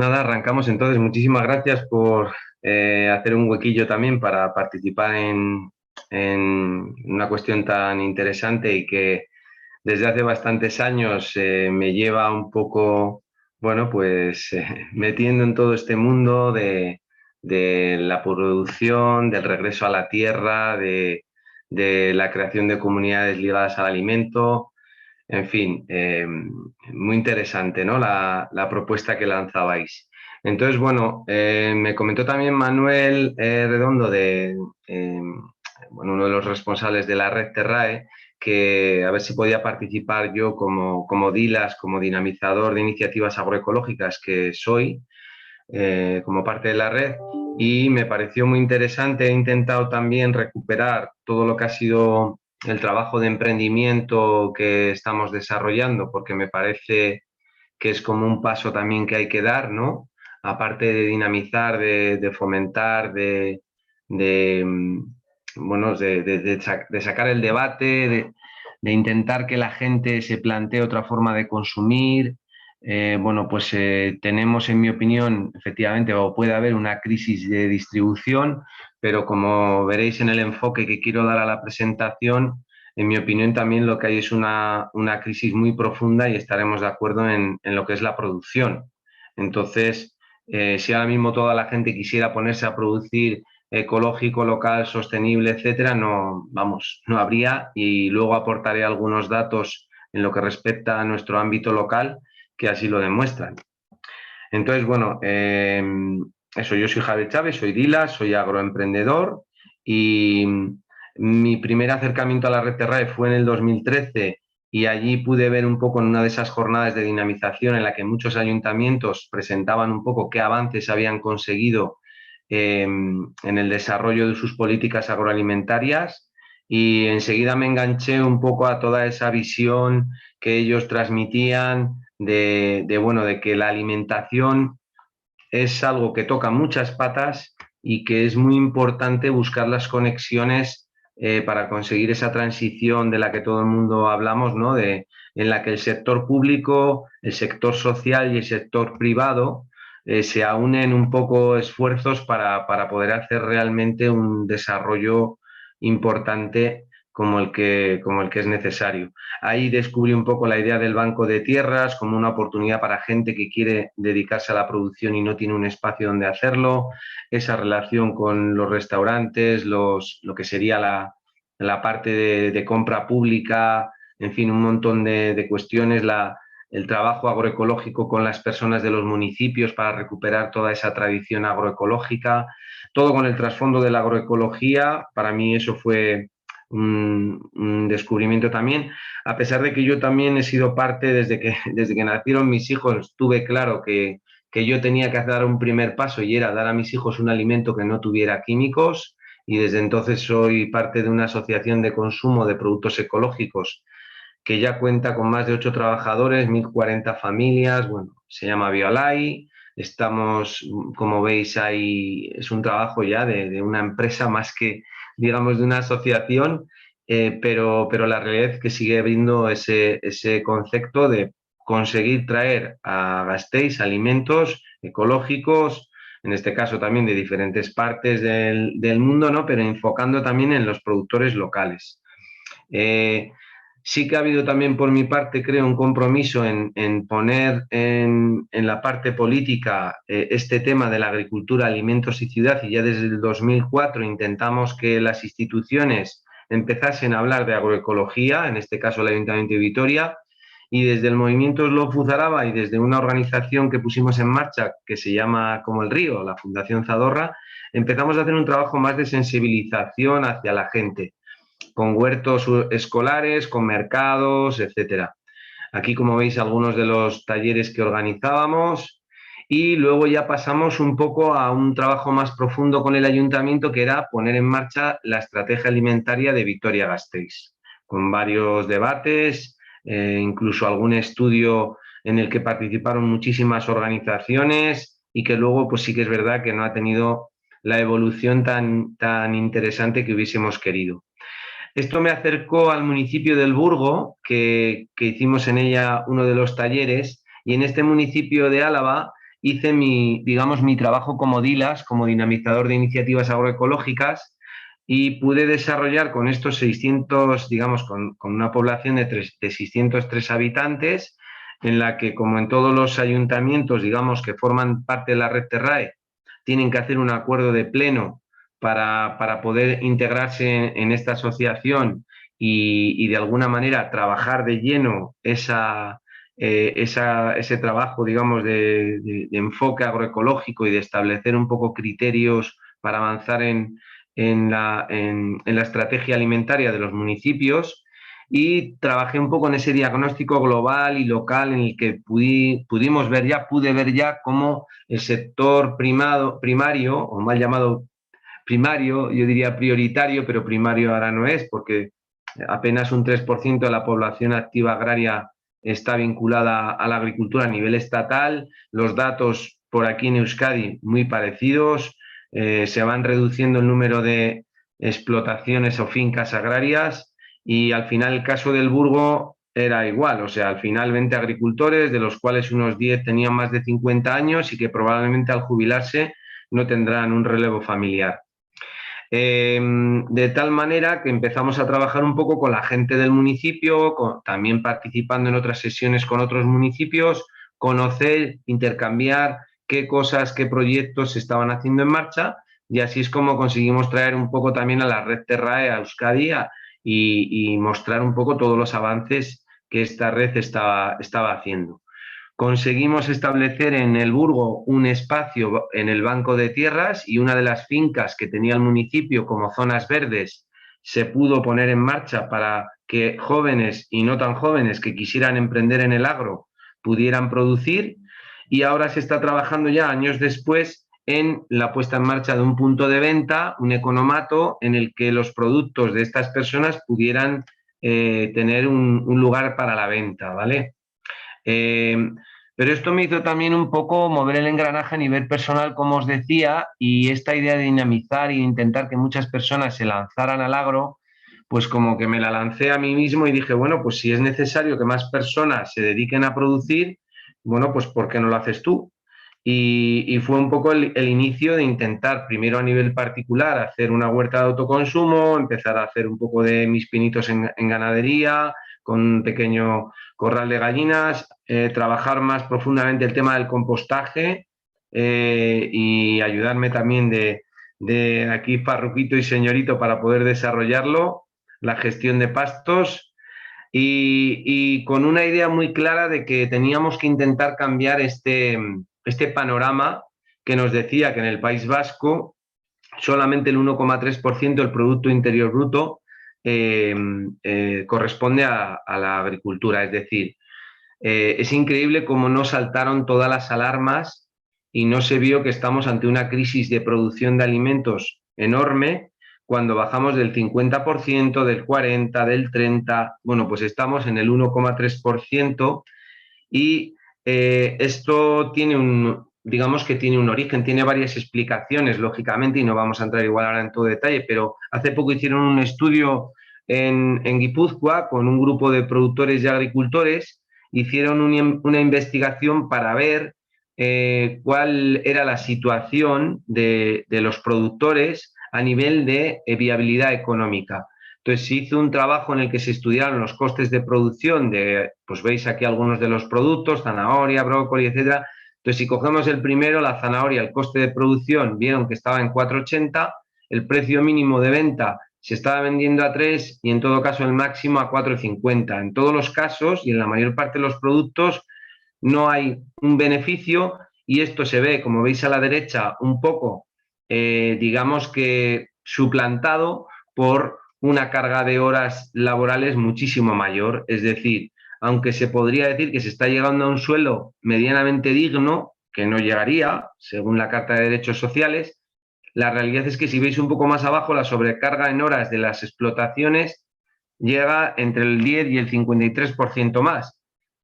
Nada, arrancamos entonces. Muchísimas gracias por hacer un huequillo también para participar en una cuestión tan interesante y que desde hace bastantes años me lleva un poco, bueno, pues metiendo en todo este mundo de la producción, del regreso a la tierra, de la creación de comunidades ligadas al alimento. En fin, muy interesante, ¿no? La propuesta que lanzabais. Entonces, bueno, me comentó también Manuel Redondo, eh, bueno, uno de los responsables de la red Terrae, que a ver si podía participar yo como DILAS, como dinamizador de iniciativas agroecológicas que soy, como parte de la red, y me pareció muy interesante. He intentado también recuperar todo lo que ha sido el trabajo de emprendimiento que estamos desarrollando, porque me parece que es como un paso también que hay que dar, ¿no? Aparte de dinamizar, de fomentar, de, bueno, de sacar el debate, de intentar que la gente se plantee otra forma de consumir. Bueno, pues tenemos, en mi opinión, efectivamente, o puede haber una crisis de distribución, pero como veréis en el enfoque que quiero dar a la presentación, en mi opinión también lo que hay es una crisis muy profunda y estaremos de acuerdo en lo que es la producción. Entonces, si ahora mismo toda la gente quisiera ponerse a producir ecológico, local, sostenible, etcétera, no, vamos, no habría. Y luego aportaré algunos datos en lo que respecta a nuestro ámbito local que así lo demuestran. Entonces, bueno, eso, yo soy Javier Chávez, soy Dila, soy agroemprendedor y mi primer acercamiento a la red Terrae fue en el 2013 y allí pude ver un poco en una de esas jornadas de dinamización en la que muchos ayuntamientos presentaban un poco qué avances habían conseguido en el desarrollo de sus políticas agroalimentarias, y enseguida me enganché un poco a toda esa visión que ellos transmitían bueno, de que la alimentación es algo que toca muchas patas y que es muy importante buscar las conexiones para conseguir esa transición de la que todo el mundo hablamos, ¿no? En la que el sector público, el sector social y el sector privado se aúnen un poco esfuerzos para poder hacer realmente un desarrollo importante como el que es necesario. Ahí descubrí un poco la idea del banco de tierras como una oportunidad para gente que quiere dedicarse a la producción y no tiene un espacio donde hacerlo, esa relación con los restaurantes, lo que sería la parte de compra pública, en fin, un montón de cuestiones, el trabajo agroecológico con las personas de los municipios para recuperar toda esa tradición agroecológica, todo con el trasfondo de la agroecología. Para mí eso fue un descubrimiento también, a pesar de que yo también he sido parte desde que nacieron mis hijos. Tuve claro que yo tenía que dar un primer paso y era dar a mis hijos un alimento que no tuviera químicos, y desde entonces soy parte de una asociación de consumo de productos ecológicos que ya cuenta con más de 8 trabajadores, 1.040 familias. Bueno, se llama Biolai. Estamos, como veis, ahí es un trabajo ya de una empresa más que, digamos, de una asociación, pero la realidad es que sigue habiendo ese concepto de conseguir traer a Gasteiz alimentos ecológicos, en este caso también de diferentes partes del mundo, ¿no? Pero enfocando también en los productores locales. Eh, sí que ha habido también por mi parte, creo, un compromiso en poner en la parte política este tema de la agricultura, alimentos y ciudad, y ya desde el 2004 intentamos que las instituciones empezasen a hablar de agroecología, en este caso el Ayuntamiento de Vitoria, y desde el movimiento Slow Food Araba y desde una organización que pusimos en marcha que se llama Como el Río, la Fundación Zadorra, empezamos a hacer un trabajo más de sensibilización hacia la gente, con huertos escolares, con mercados, etcétera. Aquí, como veis, algunos de los talleres que organizábamos, y luego ya pasamos un poco a un trabajo más profundo con el ayuntamiento, que era poner en marcha la estrategia alimentaria de Vitoria-Gasteiz, con varios debates, incluso algún estudio en el que participaron muchísimas organizaciones y que luego, pues sí que es verdad que no ha tenido la evolución tan interesante que hubiésemos querido. Esto me acercó al municipio del Burgo, que hicimos en ella uno de los talleres, y en este municipio de Álava hice digamos, mi trabajo como DILAS, como dinamizador de iniciativas agroecológicas, y pude desarrollar con estos 600, digamos, con una población de 603 habitantes, en la que, como en todos los ayuntamientos, digamos, que forman parte de la red Terrae, tienen que hacer un acuerdo de pleno para poder integrarse en esta asociación y de alguna manera trabajar de lleno ese trabajo, digamos, de enfoque agroecológico y de establecer un poco criterios para avanzar en la estrategia alimentaria de los municipios, y trabajé un poco en ese diagnóstico global y local en el que pude ver ya cómo el sector primario, o mal llamado primario, yo diría prioritario, pero primario ahora no es, porque apenas un 3% de la población activa agraria está vinculada a la agricultura a nivel estatal. Los datos por aquí en Euskadi muy parecidos. Se van reduciendo el número de explotaciones o fincas agrarias, y al final el caso del Burgo era igual, o sea, al final 20 agricultores, de los cuales unos 10 tenían más de 50 años y que probablemente al jubilarse no tendrán un relevo familiar. De tal manera que empezamos a trabajar un poco con la gente del municipio, también participando en otras sesiones con otros municipios, conocer, intercambiar qué cosas, qué proyectos se estaban haciendo en marcha, y así es como conseguimos traer un poco también a la red Terrae a Euskadi y mostrar un poco todos los avances que esta red estaba haciendo. Conseguimos establecer en el Burgo un espacio en el banco de tierras, y una de las fincas que tenía el municipio como zonas verdes se pudo poner en marcha para que jóvenes y no tan jóvenes que quisieran emprender en el agro pudieran producir, y ahora se está trabajando ya años después en la puesta en marcha de un punto de venta, un economato, en el que los productos de estas personas pudieran tener un lugar para la venta, ¿vale? Eh, pero esto me hizo también un poco mover el engranaje a nivel personal, como os decía, y esta idea de dinamizar y de intentar que muchas personas se lanzaran al agro, pues como que me la lancé a mí mismo y dije, bueno, pues si es necesario que más personas se dediquen a producir, bueno, pues ¿por qué no lo haces tú? Y fue un poco el inicio de intentar, primero a nivel particular, hacer una huerta de autoconsumo, empezar a hacer un poco de mis pinitos en ganadería, con un pequeño corral de gallinas, trabajar más profundamente el tema del compostaje, y ayudarme también de aquí Farruquito y Señorito para poder desarrollarlo, la gestión de pastos, y con una idea muy clara de que teníamos que intentar cambiar este panorama que nos decía que en el País Vasco solamente el 1,3% del Producto Interior Bruto corresponde a la agricultura. Es decir, es increíble cómo no saltaron todas las alarmas y no se vio que estamos ante una crisis de producción de alimentos enorme cuando bajamos del 50%, del 40%, del 30%. Bueno, pues estamos en el 1,3%, y esto digamos que tiene un origen, tiene varias explicaciones, lógicamente, y no vamos a entrar igual ahora en todo detalle, pero hace poco hicieron un estudio en Guipúzcoa con un grupo de productores y agricultores, hicieron una investigación para ver cuál era la situación de los productores a nivel de viabilidad económica. Entonces se hizo un trabajo en el que se estudiaron los costes de producción pues veis aquí algunos de los productos, zanahoria, brócoli, etcétera. Entonces, si cogemos el primero, la zanahoria, el coste de producción, vieron que estaba en 4,80, el precio mínimo de venta se estaba vendiendo a 3, y en todo caso el máximo a 4,50. En todos los casos y en la mayor parte de los productos no hay un beneficio, y esto se ve, como veis a la derecha, un poco, digamos que suplantado por una carga de horas laborales muchísimo mayor. Es decir, aunque se podría decir que se está llegando a un sueldo medianamente digno, que no llegaría, según la Carta de Derechos Sociales, la realidad es que si veis un poco más abajo, la sobrecarga en horas de las explotaciones llega entre el 10 y el 53% más.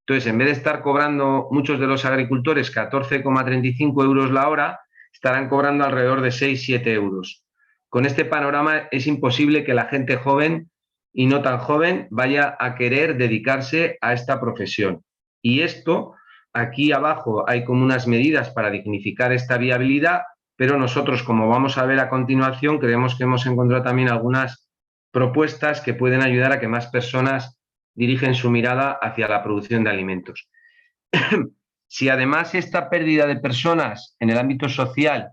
Entonces, en vez de estar cobrando muchos de los agricultores 14,35 euros la hora, estarán cobrando alrededor de 6-7 euros. Con este panorama es imposible que la gente joven y no tan joven vaya a querer dedicarse a esta profesión. Y esto aquí abajo hay como unas medidas para dignificar esta viabilidad, pero nosotros, como vamos a ver a continuación, creemos que hemos encontrado también algunas propuestas que pueden ayudar a que más personas dirigen su mirada hacia la producción de alimentos. Si además esta pérdida de personas en el ámbito social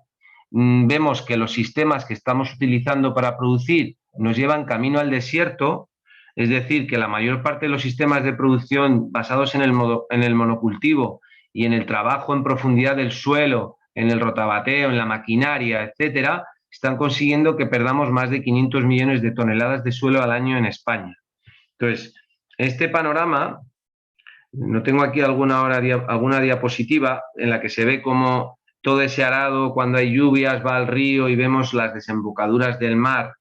vemos que los sistemas que estamos utilizando para producir nos llevan camino al desierto, es decir, que la mayor parte de los sistemas de producción basados en el monocultivo y en el trabajo en profundidad del suelo, en el rotabateo, en la maquinaria, etcétera, están consiguiendo que perdamos más de 500 millones de toneladas de suelo al año en España. Entonces, este panorama, no tengo aquí alguna diapositiva en la que se ve cómo todo ese arado, cuando hay lluvias, va al río y vemos las desembocaduras del mar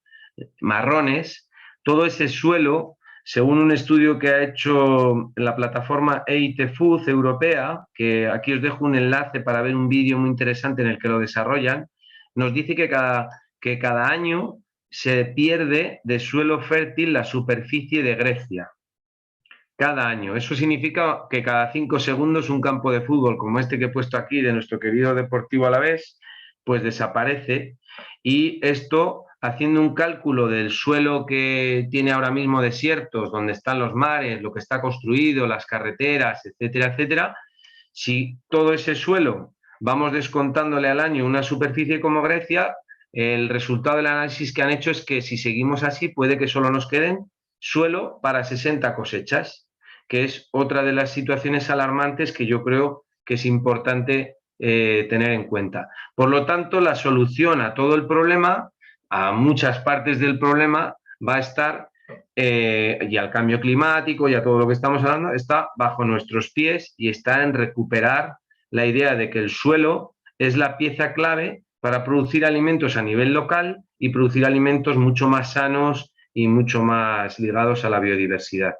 marrones. Todo ese suelo, según un estudio que ha hecho la plataforma EIT Food europea, que aquí os dejo un enlace para ver un vídeo muy interesante en el que lo desarrollan, nos dice que cada año se pierde de suelo fértil la superficie de Grecia. Cada año. Eso significa que cada 5 segundos un campo de fútbol como este que he puesto aquí de nuestro querido Deportivo Alavés, pues desaparece. Y esto, haciendo un cálculo del suelo que tiene ahora mismo desiertos, donde están los mares, lo que está construido, las carreteras, etcétera, etcétera, si todo ese suelo vamos descontándole al año una superficie como Grecia, el resultado del análisis que han hecho es que si seguimos así puede que solo nos queden suelo para 60 cosechas, que es otra de las situaciones alarmantes que yo creo que es importante tener en cuenta. Por lo tanto, la solución a todo el problema, a muchas partes del problema, va a estar, y al cambio climático y a todo lo que estamos hablando, está bajo nuestros pies y está en recuperar la idea de que el suelo es la pieza clave para producir alimentos a nivel local y producir alimentos mucho más sanos y mucho más ligados a la biodiversidad.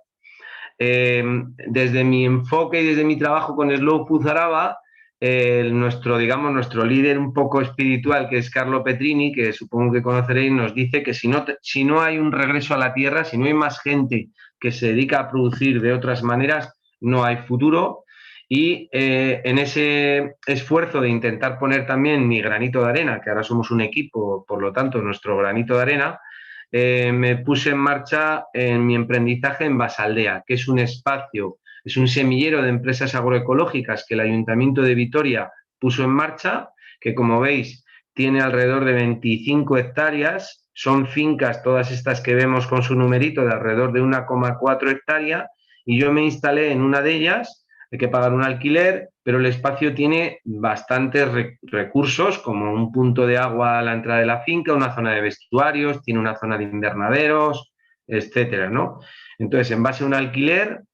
Desde mi enfoque y desde mi trabajo con Slow Food Araba, nuestro líder un poco espiritual, que es Carlo Petrini, que supongo que conoceréis, nos dice que si no hay un regreso a la tierra, si no hay más gente que se dedica a producir de otras maneras, no hay futuro. Y en ese esfuerzo de intentar poner también mi granito de arena, que ahora somos un equipo, por lo tanto, nuestro granito de arena, me puse en marcha en mi emprendizaje en Basaldea, que es un espacio, es un semillero de empresas agroecológicas que el Ayuntamiento de Vitoria puso en marcha, que como veis tiene alrededor de 25 hectáreas, son fincas todas estas que vemos con su numerito de alrededor de 1,4 hectáreas, y yo me instalé en una de ellas. Hay que pagar un alquiler, pero el espacio tiene bastantes recursos, como un punto de agua a la entrada de la finca, una zona de vestuarios, tiene una zona de invernaderos, etcétera, ¿no? Entonces, en base a un alquiler,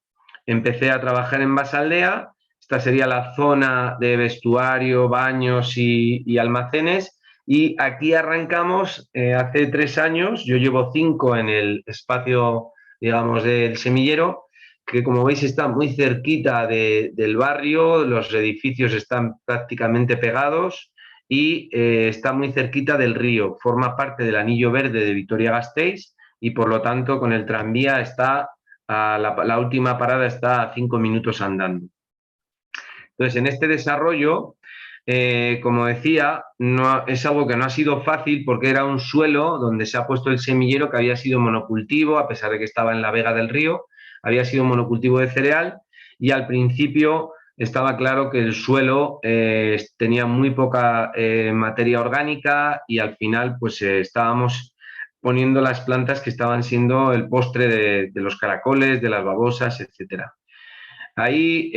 empecé a trabajar en Basaldea. Esta sería la zona de vestuario, baños y almacenes. Y aquí arrancamos hace 3 años. Yo llevo 5 en el espacio, digamos, del semillero, que como veis está muy cerquita del barrio, los edificios están prácticamente pegados y está muy cerquita del río, forma parte del anillo verde de Vitoria-Gasteiz y por lo tanto con el tranvía está la última parada está a 5 minutos andando. Entonces, en este desarrollo, como decía, no, es algo que no ha sido fácil porque era un suelo donde se ha puesto el semillero que había sido monocultivo, a pesar de que estaba en la vega del río, había sido monocultivo de cereal y al principio estaba claro que el suelo tenía muy poca materia orgánica y al final pues estábamos poniendo las plantas que estaban siendo el postre de los caracoles, de las babosas, etcétera. Ahí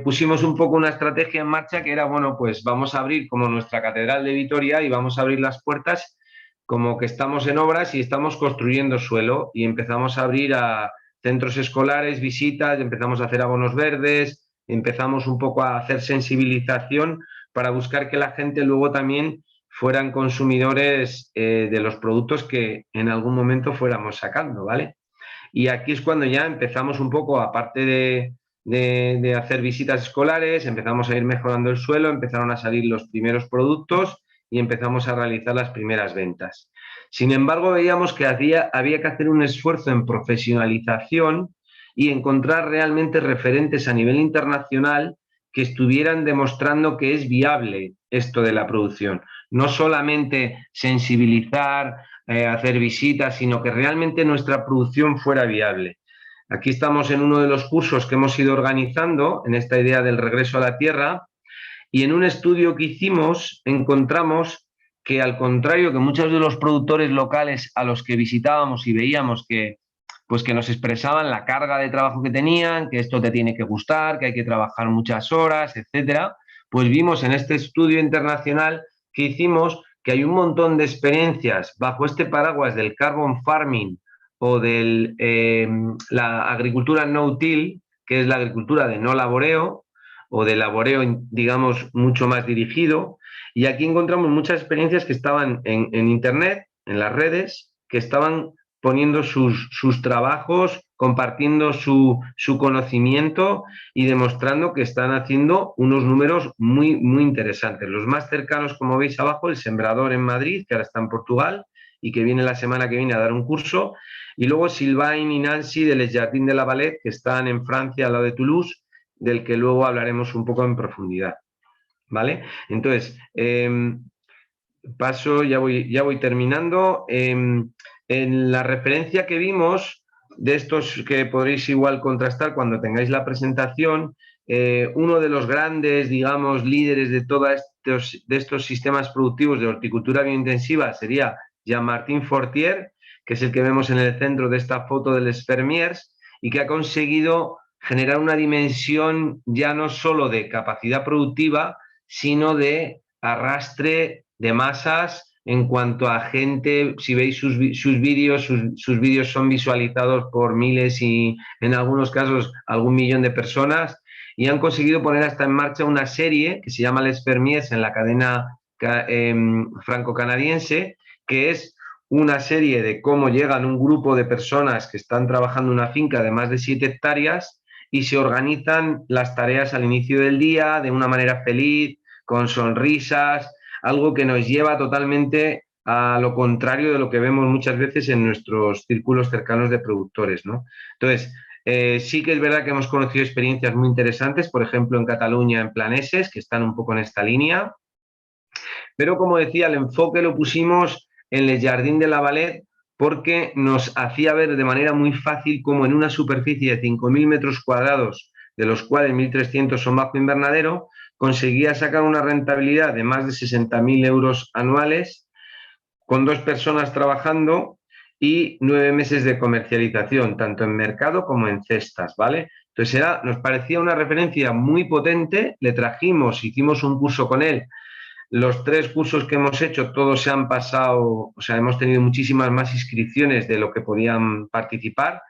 pusimos un poco una estrategia en marcha que era, bueno, pues vamos a abrir como nuestra Catedral de Vitoria y vamos a abrir las puertas como que estamos en obras y estamos construyendo suelo y empezamos a abrir a centros escolares, visitas, empezamos a hacer abonos verdes, empezamos un poco a hacer sensibilización para buscar que la gente luego también fueran consumidores de los productos que en algún momento fuéramos sacando, ¿vale? Y aquí es cuando ya empezamos un poco, aparte de hacer visitas escolares, empezamos a ir mejorando el suelo, empezaron a salir los primeros productos y empezamos a realizar las primeras ventas. Sin embargo, veíamos que había que hacer un esfuerzo en profesionalización y encontrar realmente referentes a nivel internacional que estuvieran demostrando que es viable esto de la producción. No solamente sensibilizar, hacer visitas, sino que realmente nuestra producción fuera viable. Aquí estamos en uno de los cursos que hemos ido organizando en esta idea del regreso a la tierra, y en un estudio que hicimos encontramos que, al contrario que muchos de los productores locales a los que visitábamos y veíamos que, pues, que nos expresaban la carga de trabajo que tenían, que esto te tiene que gustar, que hay que trabajar muchas horas, etcétera, pues vimos en este estudio internacional que hicimos que hay un montón de experiencias bajo este paraguas del carbon farming o de la agricultura no-till, que es la agricultura de no laboreo, o de laboreo, digamos, mucho más dirigido. Y aquí encontramos muchas experiencias que estaban en Internet, en las redes, que estaban poniendo sus trabajos, compartiendo su conocimiento y demostrando que están haciendo unos números muy, muy interesantes. Los más cercanos, como veis abajo, el Sembrador en Madrid, que ahora está en Portugal y que viene la semana que viene a dar un curso, y luego Sylvain y Nancy de Les Jardins de la Valette, que están en Francia, al lado de Toulouse, del que luego hablaremos un poco en profundidad, ¿vale? Entonces, paso, ya voy terminando. En la referencia que vimos, de estos que podréis igual contrastar cuando tengáis la presentación, uno de los grandes, digamos, líderes de todos estos sistemas productivos de horticultura biointensiva sería Jean-Martin Fortier, que es el que vemos en el centro de esta foto de Les Fermiers, y que ha conseguido generar una dimensión ya no solo de capacidad productiva, sino de arrastre de masas en cuanto a gente. Si veis sus vídeos, sus vídeos son visualizados por miles y en algunos casos algún millón de personas, y han conseguido poner hasta en marcha una serie que se llama Les Fermiers en la cadena franco-canadiense, que es una serie de cómo llegan un grupo de personas que están trabajando en una finca de más de 7 hectáreas y se organizan las tareas al inicio del día de una manera feliz, con sonrisas, algo que nos lleva totalmente a lo contrario de lo que vemos muchas veces en nuestros círculos cercanos de productores, ¿no? Entonces, sí que es verdad que hemos conocido experiencias muy interesantes, por ejemplo, en Cataluña, en Planeses, que están un poco en esta línea, pero como decía, el enfoque lo pusimos en Les Jardins de la Valette porque nos hacía ver de manera muy fácil cómo en una superficie de 5.000 metros cuadrados, de los cuales 1.300 son bajo invernadero, conseguía sacar una rentabilidad de más de 60.000 euros anuales, con 2 personas trabajando y 9 meses de comercialización, tanto en mercado como en cestas, ¿vale? Entonces nos parecía una referencia muy potente, le trajimos, hicimos un curso con él. Los 3 cursos que hemos hecho, todos se han pasado, o sea, hemos tenido muchísimas más inscripciones de lo que podían participar,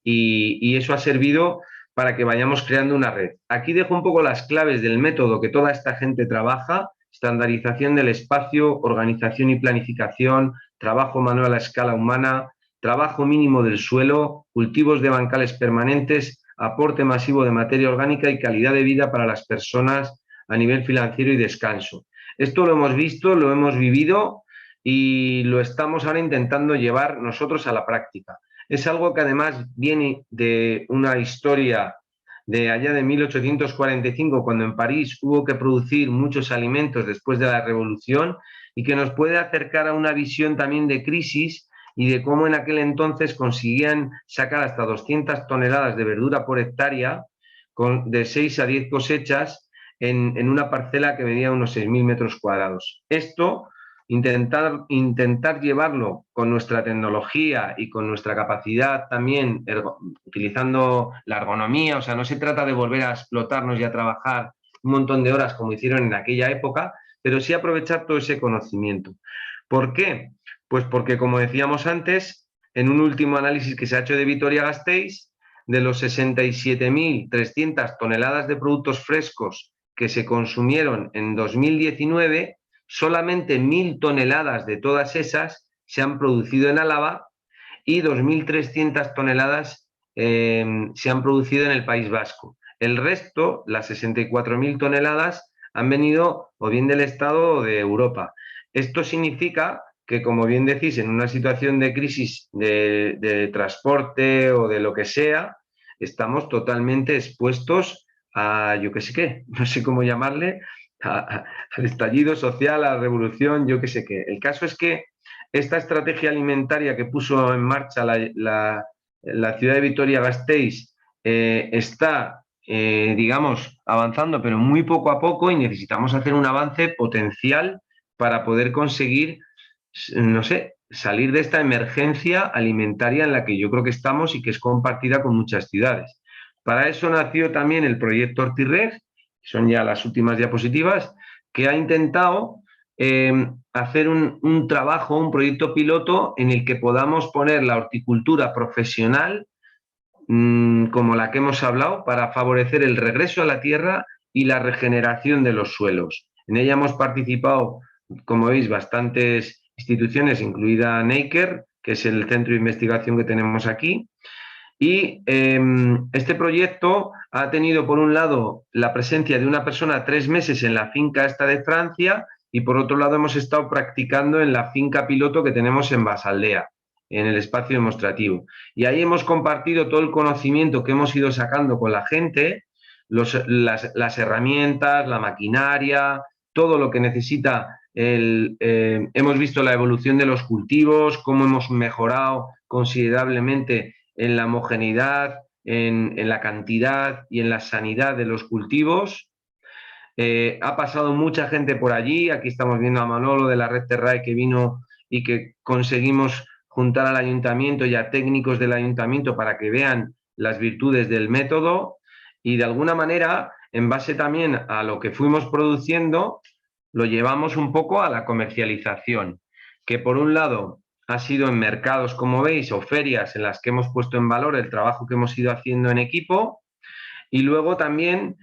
y eso ha servido para que vayamos creando una red. Aquí dejo un poco las claves del método que toda esta gente trabaja: estandarización del espacio, organización y planificación, trabajo manual a escala humana, trabajo mínimo del suelo, cultivos de bancales permanentes, aporte masivo de materia orgánica y calidad de vida para las personas a nivel financiero y descanso. Esto lo hemos visto, lo hemos vivido y lo estamos ahora intentando llevar nosotros a la práctica. Es algo que además viene de una historia de allá de 1845, cuando en París hubo que producir muchos alimentos después de la Revolución, y que nos puede acercar a una visión también de crisis y de cómo en aquel entonces conseguían sacar hasta 200 toneladas de verdura por hectárea, de 6 a 10 cosechas, en una parcela que medía unos 6.000 metros cuadrados. Esto, intentar llevarlo con nuestra tecnología y con nuestra capacidad también, utilizando la ergonomía. O sea, no se trata de volver a explotarnos y a trabajar un montón de horas como hicieron en aquella época, pero sí aprovechar todo ese conocimiento. ¿Por qué? Pues porque, como decíamos antes, en un último análisis que se ha hecho de Vitoria-Gasteiz, de los 67.300 toneladas de productos frescos que se consumieron en 2019, solamente 1.000 toneladas de todas esas se han producido en Álava y 2.300 toneladas se han producido en el País Vasco. El resto, las 64.000 toneladas, han venido o bien del Estado o de Europa. Esto significa que, como bien decís, en una situación de crisis de transporte o de lo que sea, estamos totalmente expuestos yo qué sé qué, no sé cómo llamarle, al estallido social, a la revolución, yo qué sé qué. El caso es que esta estrategia alimentaria que puso en marcha la ciudad de Vitoria-Gasteiz está, digamos, avanzando, pero muy poco a poco, y necesitamos hacer un avance potencial para poder conseguir, no sé, salir de esta emergencia alimentaria en la que yo creo que estamos y que es compartida con muchas ciudades. Para eso nació también el proyecto Ortireg, que son ya las últimas diapositivas, que ha intentado hacer un trabajo, un proyecto piloto en el que podamos poner la horticultura profesional, como la que hemos hablado, para favorecer el regreso a la tierra y la regeneración de los suelos. En ella hemos participado, como veis, bastantes instituciones, incluida Neiker, que es el centro de investigación que tenemos aquí. Y este proyecto ha tenido, por un lado, la presencia de una persona 3 meses en la finca esta de Francia, y por otro lado hemos estado practicando en la finca piloto que tenemos en Basaldea, en el espacio demostrativo. Y ahí hemos compartido todo el conocimiento que hemos ido sacando con la gente, las herramientas, la maquinaria, todo lo que necesita. Hemos visto la evolución de los cultivos, cómo hemos mejorado considerablemente en la homogeneidad, en la cantidad y en la sanidad de los cultivos. Ha pasado mucha gente por allí. Aquí estamos viendo a Manolo de la Red Terrae, que vino y que conseguimos juntar al ayuntamiento y a técnicos del ayuntamiento para que vean las virtudes del método, y de alguna manera, en base también a lo que fuimos produciendo, lo llevamos un poco a la comercialización, que por un lado ha sido en mercados, como veis, o ferias en las que hemos puesto en valor el trabajo que hemos ido haciendo en equipo, y luego también,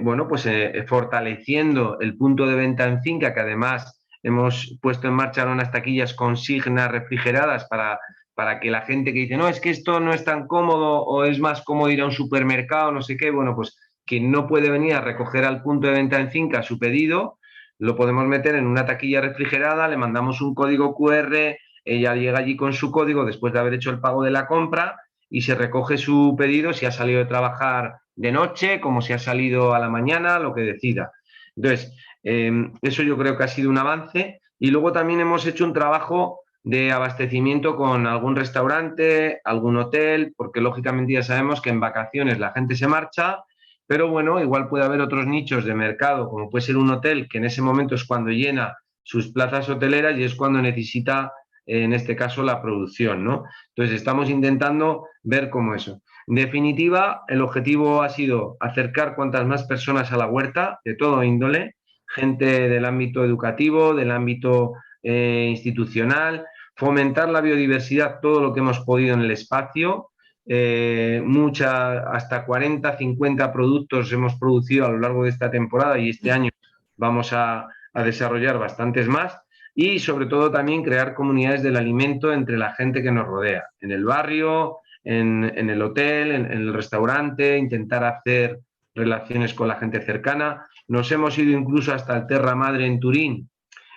bueno, pues fortaleciendo el punto de venta en finca, que además hemos puesto en marcha unas taquillas consignas refrigeradas para que la gente que dice, no, es que esto no es tan cómodo o es más cómodo ir a un supermercado, no sé qué, bueno, pues quien no puede venir a recoger al punto de venta en finca su pedido, lo podemos meter en una taquilla refrigerada, le mandamos un código QR, ella llega allí con su código después de haber hecho el pago de la compra, y se recoge su pedido si ha salido de trabajar de noche, como si ha salido a la mañana, lo que decida. Entonces, eso yo creo que ha sido un avance. Y luego también hemos hecho un trabajo de abastecimiento con algún restaurante, algún hotel, porque lógicamente ya sabemos que en vacaciones la gente se marcha, pero bueno, igual puede haber otros nichos de mercado, como puede ser un hotel, que en ese momento es cuando llena sus plazas hoteleras y es cuando necesita, en este caso, la producción, ¿no? Entonces estamos intentando ver cómo eso. En definitiva, el objetivo ha sido acercar cuantas más personas a la huerta, de todo índole, gente del ámbito educativo, del ámbito institucional, fomentar la biodiversidad, todo lo que hemos podido en el espacio. Hasta 40, 50 productos hemos producido a lo largo de esta temporada, y este año vamos a desarrollar bastantes más. Y sobre todo también crear comunidades del alimento entre la gente que nos rodea, en el barrio, en el hotel, en el restaurante, intentar hacer relaciones con la gente cercana. Nos hemos ido incluso hasta el Terra Madre en Turín,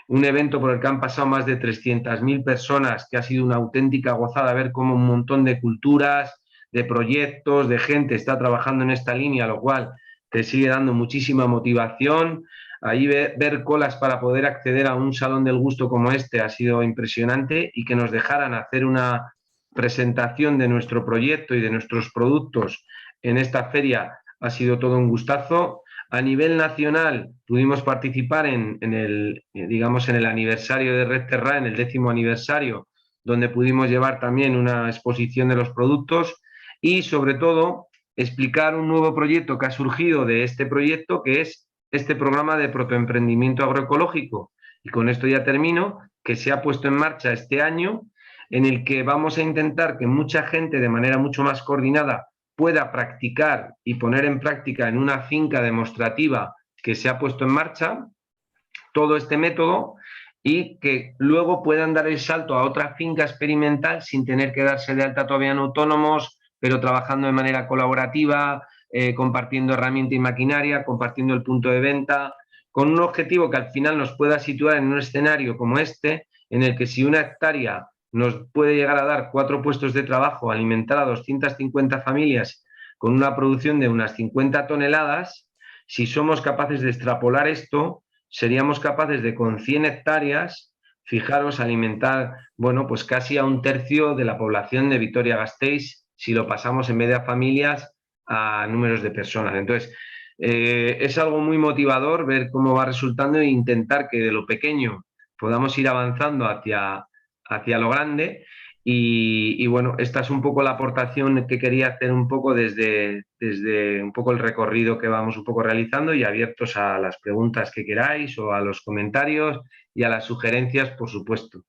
un evento por el que han pasado más de 300.000 personas, que ha sido una auténtica gozada ver cómo un montón de culturas, de proyectos, de gente está trabajando en esta línea, lo cual te sigue dando muchísima motivación. Ahí ver colas para poder acceder a un salón del gusto como este ha sido impresionante, y que nos dejaran hacer una presentación de nuestro proyecto y de nuestros productos en esta feria ha sido todo un gustazo. A nivel nacional pudimos participar en el aniversario de Red Terrae, en el 10º aniversario, donde pudimos llevar también una exposición de los productos y, sobre todo, explicar un nuevo proyecto que ha surgido de este proyecto, que es este programa de protoemprendimiento agroecológico. Y con esto ya termino, que se ha puesto en marcha este año, en el que vamos a intentar que mucha gente, de manera mucho más coordinada, pueda practicar y poner en práctica en una finca demostrativa que se ha puesto en marcha todo este método, y que luego puedan dar el salto a otra finca experimental sin tener que darse de alta todavía en autónomos, pero trabajando de manera colaborativa, compartiendo herramienta y maquinaria, compartiendo el punto de venta, con un objetivo que al final nos pueda situar en un escenario como este, en el que si una hectárea nos puede llegar a dar 4 puestos de trabajo, alimentar a 250 familias con una producción de unas 50 toneladas, si somos capaces de extrapolar esto, seríamos capaces de con 100 hectáreas, fijaros, alimentar, bueno, pues casi a un tercio de la población de Vitoria-Gasteiz, si lo pasamos en vez de a familias, a números de personas. Entonces, es algo muy motivador ver cómo va resultando e intentar que de lo pequeño podamos ir avanzando hacia lo grande. Y bueno, esta es un poco la aportación que quería hacer un poco desde un poco el recorrido que vamos un poco realizando, y abiertos a las preguntas que queráis o a los comentarios y a las sugerencias, por supuesto.